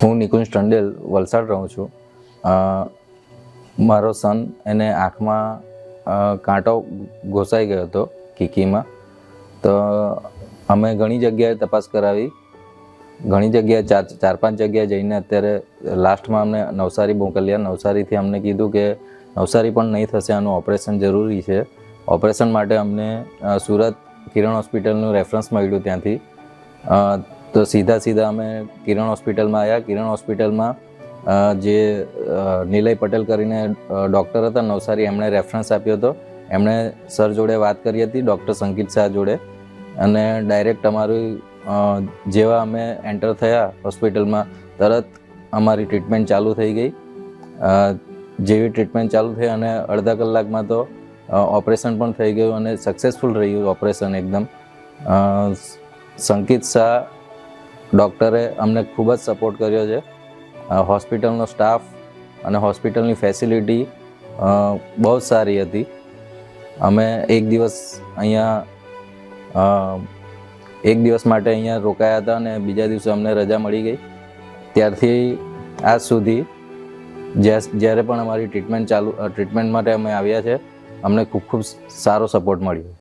હું નિકુંજ ટંડેલ વલસાડ રહું છું. મારો સન એને આંખમાં કાંટો ઘોસાઈ ગયો હતો કીકીમાં. તો અમે ઘણી જગ્યાએ તપાસ કરાવી, ઘણી જગ્યાએ ચાર પાંચ જગ્યાએ જઈને અત્યારે લાસ્ટમાં અમને નવસારી મોકલ્યા. નવસારીથી અમને કીધું કે નવસારી પણ નહીં થશે, આનું ઓપરેશન જરૂરી છે. ઓપરેશન માટે અમને સુરત કિરણ હોસ્પિટલનું રેફરન્સ મળ્યું ત્યાંથી. તો સીધા અમે કિરણ હોસ્પિટલમાં આવ્યા. કિરણ હોસ્પિટલમાં જે નિલય પટેલ કરીને ડૉક્ટર હતા નવસારી, એમણે રેફરન્સ આપ્યો હતો. એમણે સર જોડે વાત કરી હતી, ડૉક્ટર સંકિત શાહ જોડે, અને ડાયરેક્ટ અમારી જેવા અમે એન્ટર થયા હોસ્પિટલમાં તરત અમારી ટ્રીટમેન્ટ ચાલુ થઈ ગઈ. જેવી ટ્રીટમેન્ટ ચાલુ થઈ અને અડધા કલાકમાં તો ઓપરેશન પણ થઈ ગયું અને સક્સેસફુલ રહ્યું ઓપરેશન એકદમ. સંકિત શાહ ડૉક્ટરે અમને ખૂબ જ સપોર્ટ કર્યો છે. હોસ્પિટલનો સ્ટાફ અને હોસ્પિટલની ફેસિલિટી બહુ જ સારી હતી. અમે એક દિવસ માટે અહીંયા રોકાયા હતા અને બીજા દિવસે અમને રજા મળી ગઈ. ત્યારથી આજ સુધી જ્યારે પણ અમારી ટ્રીટમેન્ટ માટે અમે આવ્યા છે, અમને ખૂબ સારો સપોર્ટ મળ્યો.